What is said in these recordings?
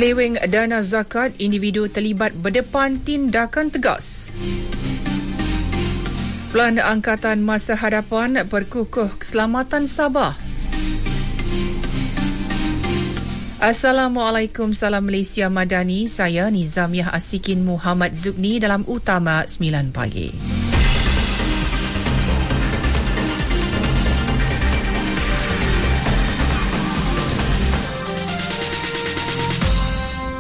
Seleweng dana zakat, individu terlibat berdepan tindakan tegas. Pelan Angkatan Masa Hadapan berkukuh keselamatan Sabah. Assalamualaikum, salam Malaysia Madani. Saya Nizamiah Asikin Muhammad Zubni dalam Utama 9 pagi.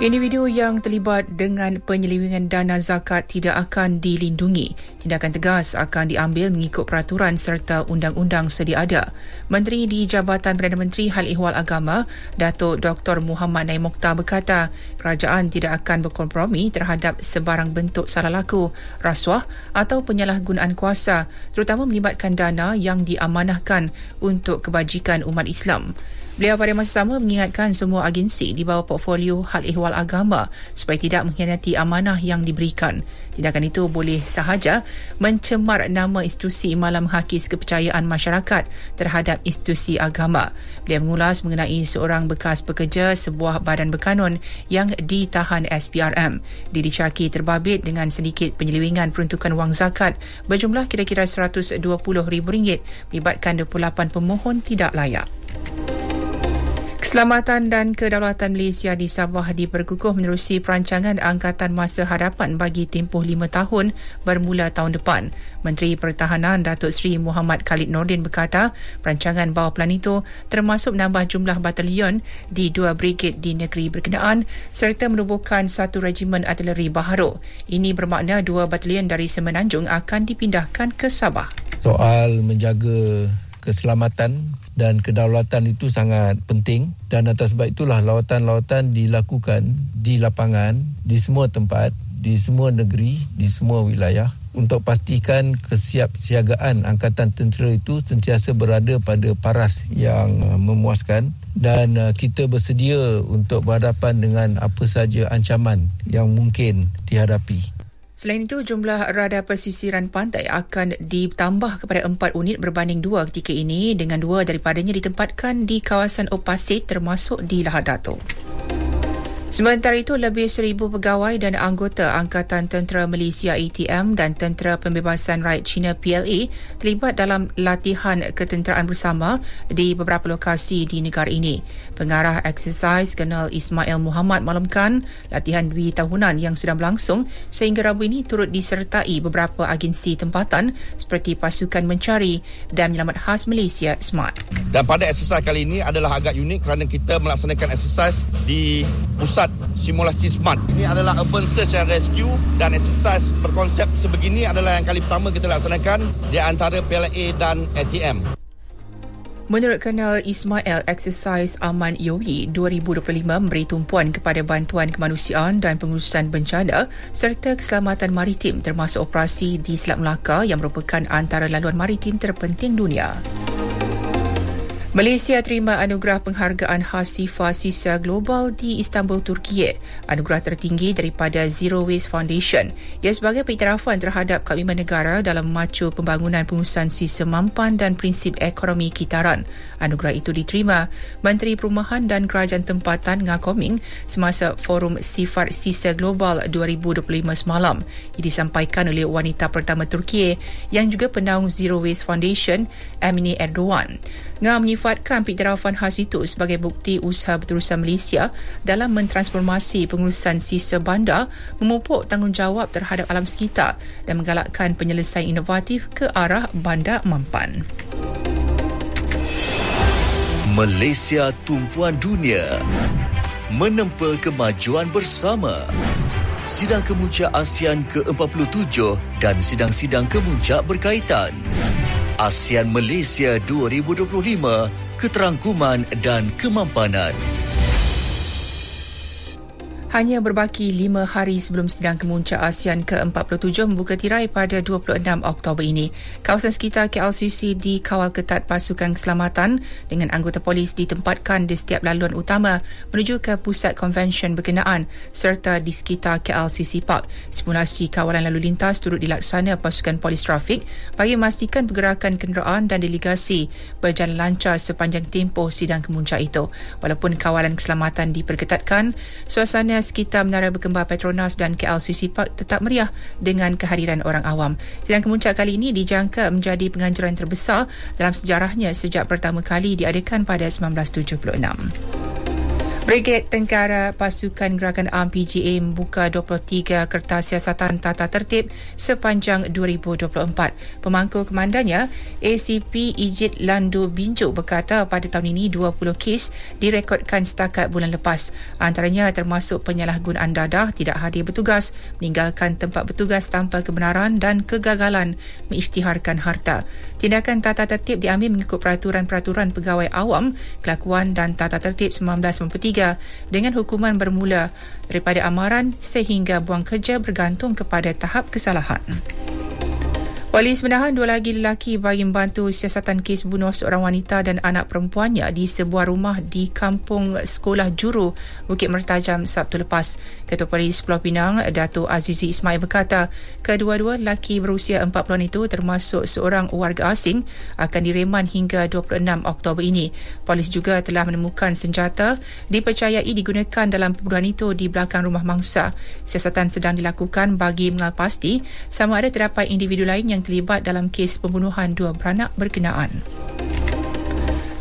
Individu yang terlibat dengan penyelewengan dana zakat tidak akan dilindungi. Tindakan tegas akan diambil mengikut peraturan serta undang-undang sedia ada. Menteri di Jabatan Perdana Menteri Hal Ehwal Agama, Datuk Dr. Muhammad Naim Mokhtar berkata, kerajaan tidak akan berkompromi terhadap sebarang bentuk salah laku, rasuah atau penyalahgunaan kuasa, terutama melibatkan dana yang diamanahkan untuk kebajikan umat Islam. Beliau pada masa sama mengingatkan semua agensi di bawah portfolio Hal Ehwal Agama supaya tidak mengkhianati amanah yang diberikan. Tindakan itu boleh sahaja mencemar nama institusi malah menghakis kepercayaan masyarakat terhadap institusi agama. Beliau mengulas mengenai seorang bekas pekerja sebuah badan berkanun yang ditahan SPRM. Dia dicaki terbabit dengan sedikit penyelewengan peruntukan wang zakat berjumlah kira-kira RM120,000 melibatkan 28 pemohon tidak layak. Keselamatan dan kedaulatan Malaysia di Sabah diperkukuh menerusi perancangan Angkatan Masa Hadapan bagi tempoh 5 tahun bermula tahun depan. Menteri Pertahanan Datuk Seri Muhammad Khalid Nordin berkata, perancangan bawah pelan itu termasuk menambah jumlah batalion di 2 brigade di negeri berkenaan serta menubuhkan 1 regimen artileri baharu. Ini bermakna 2 batalion dari Semenanjung akan dipindahkan ke Sabah. Soal menjaga keselamatan dan kedaulatan itu sangat penting, dan atas sebab itulah lawatan-lawatan dilakukan di lapangan, di semua tempat, di semua negeri, di semua wilayah untuk pastikan kesiapsiagaan Angkatan Tentera itu sentiasa berada pada paras yang memuaskan, dan kita bersedia untuk berhadapan dengan apa saja ancaman yang mungkin dihadapi. Selain itu, jumlah radar pesisiran pantai akan ditambah kepada 4 unit berbanding 2 ketika ini, dengan 2 daripadanya ditempatkan di kawasan Opasit termasuk di Lahad Dato'. Sementara itu, lebih 1,000 pegawai dan anggota Angkatan Tentera Malaysia ATM dan Tentera Pembebasan Rakyat China PLA terlibat dalam latihan ketenteraan bersama di beberapa lokasi di negara ini. Pengarah eksersis Kolonel Ismail Muhammad maklumkan latihan 2 tahunan yang sudah berlangsung sehingga Rabu ini turut disertai beberapa agensi tempatan seperti Pasukan Mencari dan Penyelamat Khas Malaysia SMART. Dan pada eksersis kali ini adalah agak unik kerana kita melaksanakan eksersis di pusat simulasi SMART. Ini adalah Urban Search and Rescue, dan eksersis berkonsep sebegini adalah yang kali pertama kita laksanakan di antara PLA dan ATM. Menurut Kolonel Ismail, eksersis Aman Yowi 2025 memberi tumpuan kepada bantuan kemanusiaan dan pengurusan bencana serta keselamatan maritim termasuk operasi di Selat Melaka yang merupakan antara laluan maritim terpenting dunia. Malaysia terima anugerah penghargaan khas Sifa Sisa Global di Istanbul, Turki. Anugerah tertinggi daripada Zero Waste Foundation. Ia sebagai pengiktirafan terhadap komitmen negara dalam memacu pembangunan pengurusan sisa mampan dan prinsip ekonomi kitaran. Anugerah itu diterima Menteri Perumahan dan Kerajaan Tempatan Ngakoming semasa Forum Sifat Sisa Global 2025 semalam. Ia disampaikan oleh wanita pertama Turki yang juga penaung Zero Waste Foundation, Emine Erdogan. Nga menyifatkan pengiktirafan khas itu sebagai bukti usaha berterusan Malaysia dalam mentransformasi pengurusan sisa bandar, memupuk tanggungjawab terhadap alam sekitar dan menggalakkan penyelesaian inovatif ke arah bandar mampan. Malaysia Tumpuan Dunia menempa kemajuan bersama. Sidang Kemuncak ASEAN ke-47 dan sidang-sidang kemuncak berkaitan. ASEAN Malaysia 2025, keterangkuman dan kemampanan. Hanya berbaki 5 hari sebelum sidang kemuncak ASEAN ke-47 membuka tirai pada 26 Oktober ini. Kawasan sekitar KLCC dikawal ketat pasukan keselamatan dengan anggota polis ditempatkan di setiap laluan utama menuju ke pusat konvensyen berkenaan serta di sekitar KLCC Park. Simulasi kawalan lalu lintas turut dilaksana pasukan polis trafik bagi memastikan pergerakan kenderaan dan delegasi berjalan lancar sepanjang tempoh sidang kemuncak itu. Walaupun kawalan keselamatan diperketatkan, suasana sekitar Menara Berkembar Petronas dan KLCC Park tetap meriah dengan kehadiran orang awam. Sidang kemuncak kali ini dijangka menjadi penganjuran terbesar dalam sejarahnya sejak pertama kali diadakan pada 1976. Brigade Tentera Pasukan Gerakan AMN PGA membuka 23 kertas siasatan tata tertib sepanjang 2024. Pemangku komandannya, ACP Ijit Lando Binjo berkata pada tahun ini 20 kes direkodkan setakat bulan lepas. Antaranya termasuk penyalahgunaan dadah, tidak hadir bertugas, meninggalkan tempat bertugas tanpa kebenaran dan kegagalan mengisytiharkan harta. Tindakan tata tertib diambil mengikut peraturan-peraturan pegawai awam, kelakuan dan tata tertib 1993 dengan hukuman bermula daripada amaran sehingga buang kerja bergantung kepada tahap kesalahan. Polis menahan 2 lagi lelaki bagi membantu siasatan kes bunuh seorang wanita dan anak perempuannya di sebuah rumah di kampung Sekolah Juru, Bukit Mertajam Sabtu lepas. Ketua Polis Pulau Pinang, Dato' Azizi Ismail berkata, kedua-dua lelaki berusia 40-an itu termasuk seorang warga asing akan direman hingga 26 Oktober ini. Polis juga telah menemukan senjata dipercayai digunakan dalam pembunuhan itu di belakang rumah mangsa. Siasatan sedang dilakukan bagi mengenal pasti sama ada terdapat individu lain yang terlibat dalam kes pembunuhan 2 beranak berkenaan.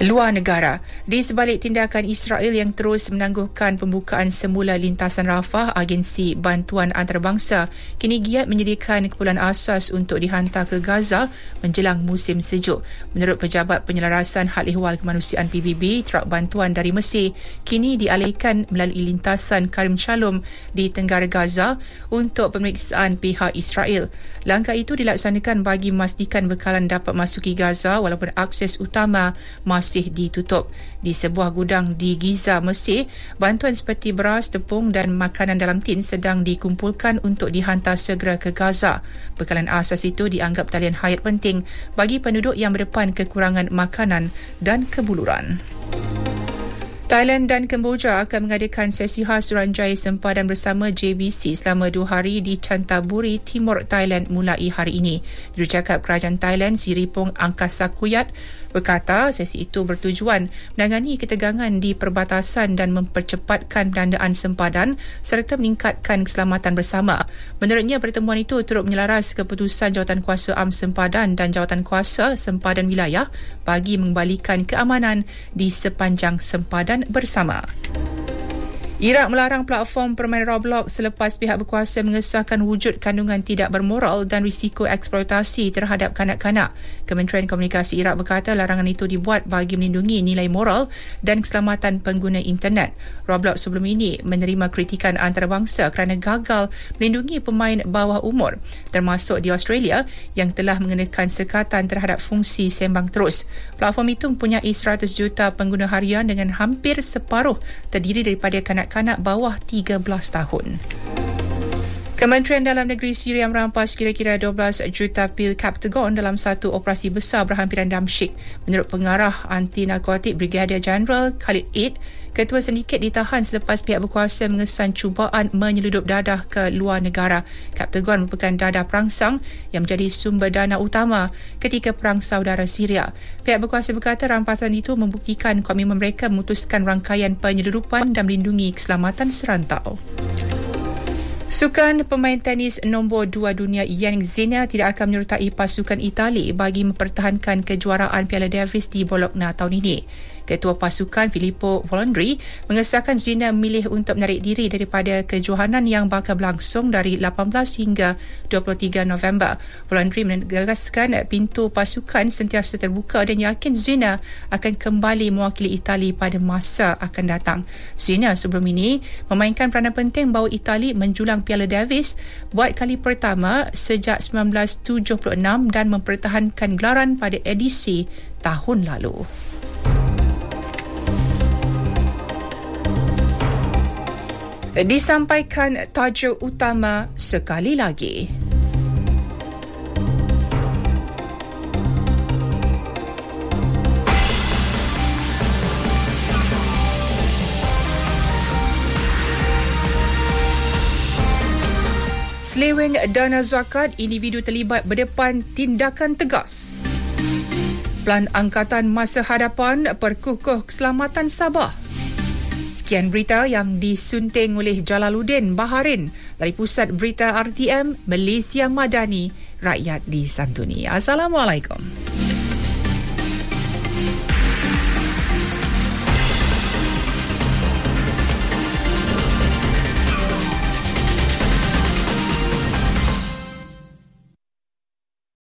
Luar negara, di sebalik tindakan Israel yang terus menangguhkan pembukaan semula lintasan Rafah, agensi bantuan antarabangsa kini giat menyediakan keperluan asas untuk dihantar ke Gaza menjelang musim sejuk. Menurut Pejabat Penyelarasan Hal Ehwal Kemanusiaan PBB, truk bantuan dari Mesir kini dialihkan melalui lintasan Karim Shalom di Tenggara Gaza untuk pemeriksaan pihak Israel. Langkah itu dilaksanakan bagi memastikan bekalan dapat masuki Gaza walaupun akses utama masih ditutup. Di sebuah gudang di Giza, Mesir, bantuan seperti beras, tepung dan makanan dalam tin sedang dikumpulkan untuk dihantar segera ke Gaza. Bekalan asas itu dianggap talian hayat penting bagi penduduk yang berdepan kekurangan makanan dan kebuluran. Thailand dan Kemboja akan mengadakan sesi khas Suruhanjaya Sempadan bersama JBC selama 2 hari di Chantaburi, Timur Thailand mulai hari ini. Jurucakap Kerajaan Thailand, Siripong Angkasakuyat berkata sesi itu bertujuan menangani ketegangan di perbatasan dan mempercepatkan penandaan sempadan serta meningkatkan keselamatan bersama. Menurutnya, pertemuan itu turut menyelaras keputusan Jawatankuasa Am Sempadan dan Jawatankuasa Sempadan Wilayah bagi mengembalikan keamanan di sepanjang sempadan bersama. Iraq melarang platform permainan Roblox selepas pihak berkuasa mengesahkan wujud kandungan tidak bermoral dan risiko eksploitasi terhadap kanak-kanak. Kementerian Komunikasi Iraq berkata larangan itu dibuat bagi melindungi nilai moral dan keselamatan pengguna internet. Roblox sebelum ini menerima kritikan antarabangsa kerana gagal melindungi pemain bawah umur, termasuk di Australia yang telah mengenakan sekatan terhadap fungsi sembang terus. Platform itu mempunyai 100 juta pengguna harian dengan hampir separuh terdiri daripada kanak-kanak bawah 13 tahun. Kementerian Dalam Negeri Syria merampas kira-kira 12 juta pil Captagon dalam satu operasi besar berhampiran Damsyik. Menurut pengarah anti-narkotik Brigadier Jeneral Khalid Eid, ketua sindiket ditahan selepas pihak berkuasa mengesan cubaan menyeludup dadah ke luar negara. Captagon merupakan dadah perangsang yang menjadi sumber dana utama ketika Perang Saudara Syria. Pihak berkuasa berkata rampasan itu membuktikan komitmen mereka memutuskan rangkaian penyeludupan dan melindungi keselamatan serantau. Sukan pemain tenis nombor 2 dunia Jannik Sinner tidak akan menyertai pasukan Itali bagi mempertahankan kejuaraan Piala Davis di Bologna tahun ini. Ketua pasukan Filippo Volandri mengesahkan Sinner memilih untuk menarik diri daripada kejohanan yang bakal berlangsung dari 18 hingga 23 November. Volandri menegaskan pintu pasukan sentiasa terbuka dan yakin Sinner akan kembali mewakili Itali pada masa akan datang. Sinner sebelum ini memainkan peranan penting bawa Itali menjulang Piala Davis buat kali pertama sejak 1976 dan mempertahankan gelaran pada edisi tahun lalu. Disampaikan tajuk utama sekali lagi. Seleweng dana zakat, individu terlibat berdepan tindakan tegas. Pelan angkatan masa hadapan perkukuh keselamatan Sabah. Sekian berita yang disunting oleh Jalaluddin Baharin dari Pusat Berita RTM Malaysia Madani, rakyat disantuni. Assalamualaikum.